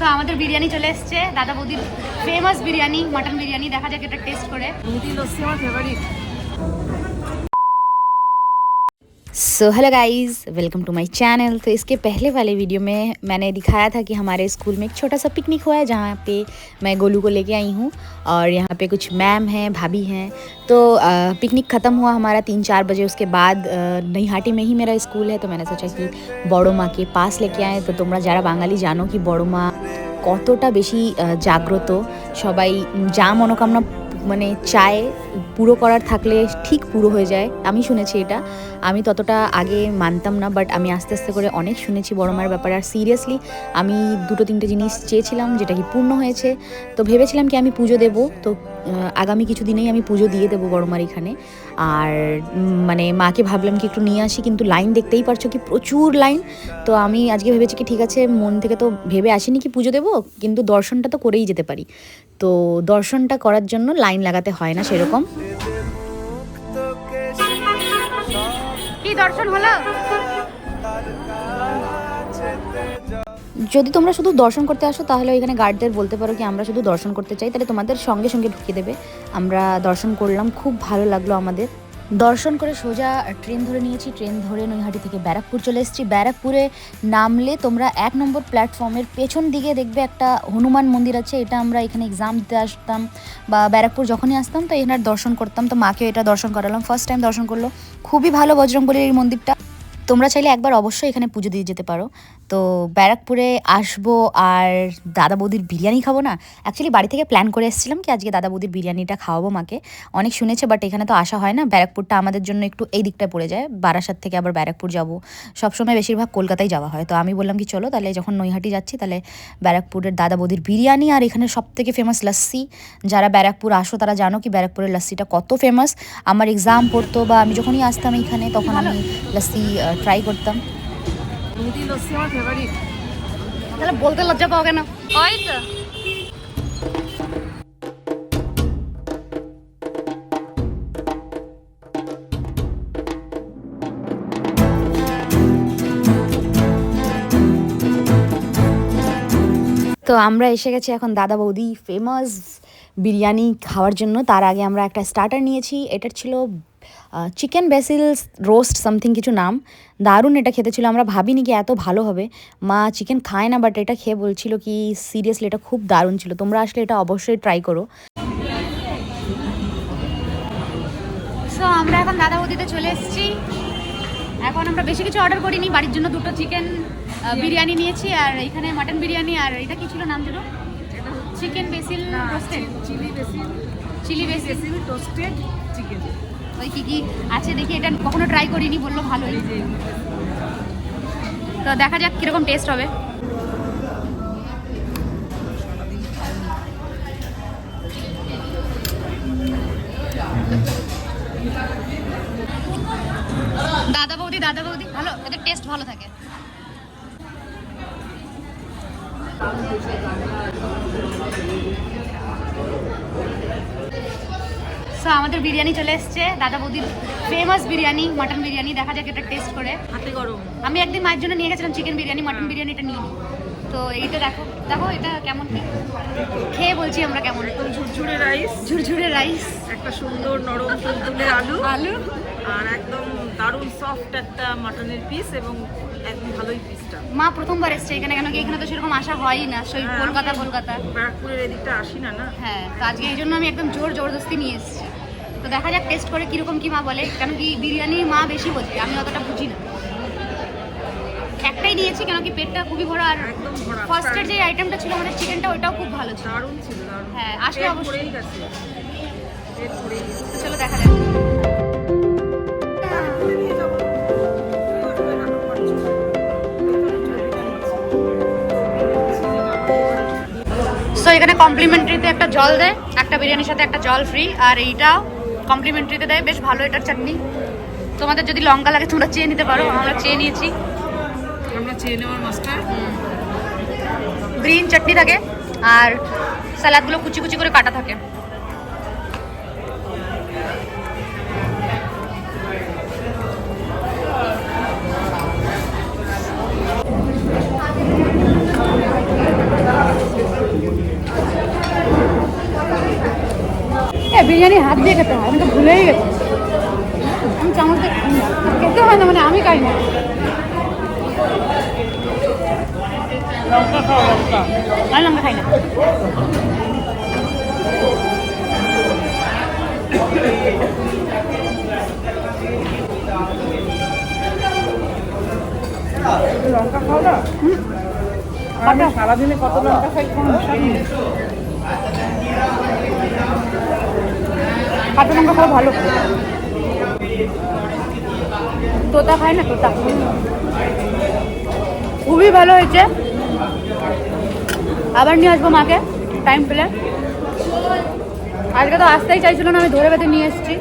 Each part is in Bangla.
সো আমাদের বিরিয়ানি চলে এসেছে, দাদা বৌদির ফেমাস বিরিয়ানি, মাটন বিরিয়ানি। দেখা যাক এটা টেস্ট করে। দুধি লস্যি আমার favourite. So hello guys, welcome to my channel. तो इसके पहले वाले वीडियो में मैंने दिखाया था कि हमारे स्कूल में एक छोटा सा पिकनिक हुआ है जहाँ पे मैं गोलू को लेके आई हूँ और यहाँ पे कुछ मैम हैं, भाभी हैं। तो पिकनिक ख़त्म हुआ हमारा 3-4 बजे। उसके बाद नईहाटी में ही मेरा स्कूल है, तो मैंने सोचा कि बड़ो माँ के पास लेके आए। तो তোমরা যারা বাঙালি জানো কি বড় মা কতটা বেশি জাগ্রত, সবাই যা মনোকামনা মানে চায় পুরো করার থাকলে ঠিক পুরো হয়ে যায়। আমি শুনেছি এটা, আমি ততটা আগে মানতাম না, বাট আমি আস্তে আস্তে করে অনেক শুনেছি বড় মায়ের ব্যাপারে। আর সিরিয়াসলি আমি 2-3টে জিনিস চেয়েছিলাম যেটা কি পূর্ণ হয়েছে। তো ভেবেছিলাম কি আমি পুজো দেবো, তো আগামী কিছু দিনেই আমি পুজো দিয়ে দেবো বড় মার এখানে। আর মানে মাকে ভাবলাম কি একটু নিয়ে আসি, কিন্তু লাইন দেখতেই পারছো কি প্রচুর লাইন। তো আমি আজকে ভেবেছি কি ঠিক আছে, মন থেকে তো ভেবে আসিনি কি পুজো দেবো, কিন্তু দর্শনটা তো করেই যেতে পারি। তো দর্শনটা করার জন্য লাইন লাগাতে হয় না সেরকম। কি দর্শন হলো? যদি তোমরা শুধু দর্শন করতে আসো তাহলে ওইখানে গার্ডদের বলতে পারো কি আমরা শুধু দর্শন করতে চাই, তাহলে তোমাদের সঙ্গে সঙ্গে ঢুকিয়ে দেবে। আমরা দর্শন করলাম, খুব ভালো লাগলো আমাদের। দর্শন করে সোজা ট্রেন ধরে নিয়েছি। ট্রেন ধরে নৈহাটি থেকে ব্যারাকপুর চলে এসেছি। ব্যারাকপুরে নামলে তোমরা 1 নম্বর প্ল্যাটফর্মের পেছন দিকে দেখবে একটা হনুমান মন্দির আছে। এটা আমরা এখানে এক্সাম দিতে আসতাম বা ব্যারাকপুর যখনই আসতাম তো এখানে দর্শন করতাম। তো মাকেও এটা দর্শন করালাম, ফার্স্ট টাইম দর্শন করলো। খুবই ভালো বজরংবলীর এই মন্দিরটা। তোমরা চাইলে একবার অবশ্যই এখানে পুজো দিয়ে যেতে পারো। তো ব্যারাকপুরে আসবো আর দাদা বৌদির বিরিয়ানি খাবো না। অ্যাকচুয়ালি বাড়ি থেকে প্ল্যান করে এসেছিলাম কি আজকে দাদা বৌদির বিরিয়ানিটা খাওয়াবো মাকে। অনেক শুনেছে, বাট এখানে তো আসা হয় না। ব্যারাকপুরটা আমাদের জন্য একটু এই দিকটায় পড়ে যায়, বারাসাত থেকে আবার ব্যারাকপুর যাবো। সবসময় বেশিরভাগ কলকাতায় যাওয়া হয়। তো আমি বললাম কি চলো তাহলে যখন নৈহাটি যাচ্ছি তাহলে ব্যারাকপুরের দাদা বৌদির বিরিয়ানি আর এখানে সবথেকে ফেমাস লস্যি। যারা ব্যারাকপুর আসো তারা জানো কি ব্যারাকপুরের লস্যিটা কত ফেমাস। আমার এক্সাম পড়তো বা আমি যখনই আসতাম এখানে তখন আমি লস্যি ট্রাই করতাম। দুধি লস্যি আমার ফেভারিট। তাহলে বলতে লজ্জা পাও কেন? ওই তো তো আমরা এসে গেছি এখন দাদা বৌদি ফেমাস বিরিয়ানি খাওয়ার জন্য। তার আগে আমরা একটা স্টার্টার নিয়েছি। এটার ছিল চিকেন বেসিল রোস্ট সামথিং কিছু নাম। দারুণ এটা খেতে ছিল। আমরা ভাবিনি কি এত ভালো হবে। মা চিকেন খায় না, বাট এটা খেয়ে বলছিল কি সিরিয়াসলি এটা খুব দারুণ ছিল। তোমরা আসলে এটা অবশ্যই ট্রাই করো। সো আমরা এখন দাদা বৌদিতে চলে এসেছি। এখন আমরা বেশি কিছু অর্ডার করিনি, বাড়ির জন্য 2টো চিকেন বিরিয়ানি নিয়েছি আর এখানে মাটন বিরিয়ানি। আর এটা কি ছিল নাম ছিল? Chicken basil roasted, chilli basil toasted chicken. ওই কি আছে দেখি, এটা কখনো ট্রাই করিনি, বললো ভালোই। তো দেখা যাক কিরকম টেস্ট হবে। দাদা বৌদি ভালো, এদের টেস্ট ভালো থাকে। সো আমাদের বিরিয়ানি চলে এসেছে, দাদা বৌদির ফেমাস বিরিয়ানি, মাটন বিরিয়ানি। দেখা যাক এটা টেস্ট করে। হাতে গরম। আমি একদিন মায়ের জন্য নিয়ে গেছিলাম চিকেন বিরিয়ানি, মাটন বিরিয়ানিটা নিয়ে নিই। তো এইটা দেখো দেখো এটা কেমন, কি খেয়ে বলছি আমরা কেমন। একদম ঝুরঝুরে রাইস, ঝুরঝুরে রাইস, একটা সুন্দর নরম তুলতুলে আলু আলু আর একদম দারুণ সফট একটা মাটনের পিস এবং একদম ভালোই পিসটা। মা প্রথমবার এসছে এখানে, কেন কি এখানে তো সেরকম আসা হয়ই না। সেই কলকাতা ব্যারাকপুরের এদিকটা আসি না। হ্যাঁ, তো আজকে এই জন্য আমি একদম জবরদস্তি নিয়ে এসেছি। তো দেখা যাক টেস্ট করে কিরকম কি মা বলে, কেন কি বিরিয়ানি মা বেশি বোঝে, আমি অতটা বুঝি না। একটাই নিয়েছি কেন কি পেটটা খুবই ভরা। আর একদম ভরা। ফার্স্টের যে আইটেমটা ছিল আমাদের চিকেনটা, ওইটাও খুব ভালো ছিল। দারুণ ছিল, দারুণ। হ্যাঁ, আসলে অবশ্যই গেছে। চলো দেখা যাক। সো এখানে কমপ্লিমেন্টারিতে একটা জল দেয়, একটা বিরিয়ানির সাথে একটা জল ফ্রি। আর এইটাও কমপ্লিমেন্টারিতে দেয়, বেশ ভালো এটার চাটনি। তোমাদের যদি লঙ্কা লাগে তোমরা চেয়ে নিতে পারো, আমরা চেয়ে নিয়েছি। আমরা চেয়ে নেওয়ার মাস্টার। গ্রিন চাটনি থাকে আর স্যালাডগুলো কুচি কুচি করে কাটা থাকে। বিরিয়ানি হাত দিয়ে খেতে হয়, আমি তো ভুলেই গেছি। আমি চামচ দিয়ে খেতে হয় না, মানে আমি খাই না। লঙ্কা খাওয়া লঙ্কা, আমি লঙ্কা খাই না। লঙ্কা খাও না? আমি সারাদিনে কত লঙ্কা খাই কোনো হিসাব নেই। কাঁচা লঙ্কা খাওয়া ভালো। তোতা খাই না, তোতা খুবই ভালো হয়েছে। আবার নিয়ে আসবো মাকে টাইম পেলে। আজকে তো আসতেই চাইছিল না, আমি ধরে বেঁধে নিয়ে এসেছি।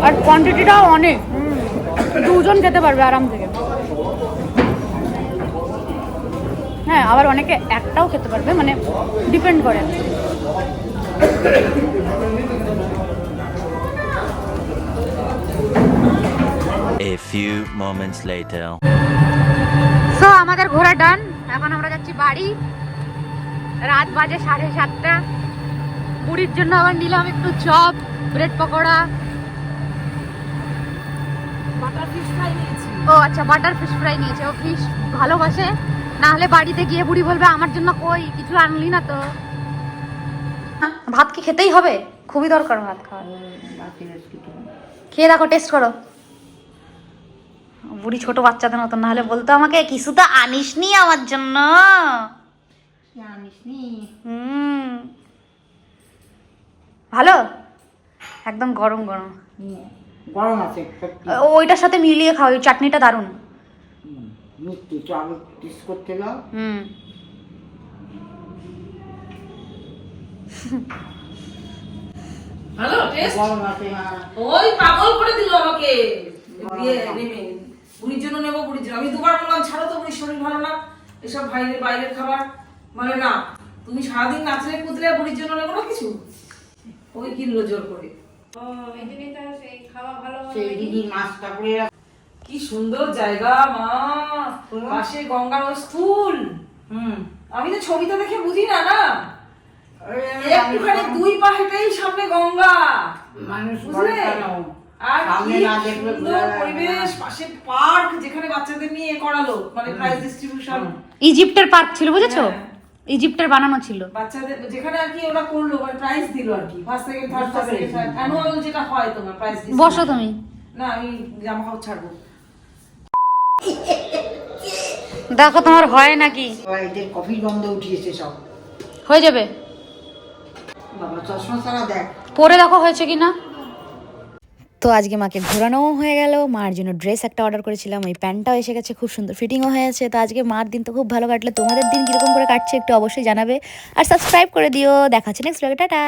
আর কোয়ান্টিটিটাও অনেক, দুজন খেতে পারবে আরাম থেকে। হ্যাঁ, আবার অনেকে একটাও খেতে পারবে, মানে ডিপেন্ড করে। A few moments later. So আমাদের ঘোরা ডান। এখন আমরা যাচ্ছি বাড়ি। রাত বাজে 7:30। বুড়ির জন্য আবার নিলাম একটু chop, bread pakora. Butter fish fry নিয়েছি। ও আচ্ছা, বাটার ফিশ ফ্রাই নিয়েছে। ও ফিশ ভালোবাসে, না হলে বাড়িতে গিয়ে বুড়ি বলবে আমার জন্য কই কিছু আনলি না তো। ভাত কি খেতেই হবে? খুবই দরকার ভাত খাওয়া। খেয়ে দেখো, টেস্ট করো। বুড়ি ছোট বাচ্চাদের মতন, না হলে বলতো আমাকে কিছু তো আনিসনি আমার জন্য। ভালো, একদম গরম গরম। গরম আছে। ওইটার সাথে মিলিয়ে খাও, ওই চাটনিটা দারুণ। মিষ্টি তো আমি টেস্ট করতে দাও। ভালো টেস্ট। গরম আছে। ওই পাগল করে দিল আমাকে। দিয়ে নেমে বুড়ির জন্য নেবো, বুড়ির জন্য। আমি দুবার বললাম ছাড়ো তো, বুড়ির শরীর ভালো না, এসব বাইরের খাবার। মানে না, তুমি সারাদিন নাচলে কুদলে, বুড়ির জন্য নেবো না কিছু। ওই কিনলো জোর করে। কি সুন্দর জায়গা মা, পাশে গঙ্গার স্থুল। আমি তো ছবিটা দেখে বুঝি না না, একটুখানি 2 পা হেঁটেই সামনে গঙ্গা, বুঝলে? আর কি সুন্দর পরিবেশ, পাশে পার্ক, যেখানে বাচ্চাদের নিয়ে করালো, মানে প্রাইজ ডিস্ট্রিবিউশন। ইজিপ্টের পার্ক ছিল, বুঝেছো? ইজিপ্টের বানানো ছিল বাচ্চাদের, যেখানে আর কি ওরা করলো, মানে প্রাইজ দিল আর কি, ফার্স্ট সেকেন্ড থার্ড, অ্যানুয়াল যেটা হয় তোমার প্রাইজ। বসো তুমি। না, আমি জামা কাপড় ছাড়বো। দেখো তোমার হয় নাকি? এদের কফির গন্ধ উঠিয়েছে সব। হয়ে যাবে বাবা, চশমা ছাড়া দেখ, পরে দেখো হয়েছে কিনা। তো আজকে মাকে ঘোরানোও হয়ে গেল। মার জন্য ড্রেস একটা অর্ডার করেছিলাম, ওই প্যান্টটাও এসে গেছে, খুব সুন্দর ফিটিংও হয়েছে। তো আজকে মার দিন তো খুব ভালো কাটলো। তোমাদের দিন কীরকম করে কাটছে একটু অবশ্যই জানাবে, আর সাবস্ক্রাইব করে দিও। দেখা হচ্ছে নেক্সট ব্লগে, টাটা।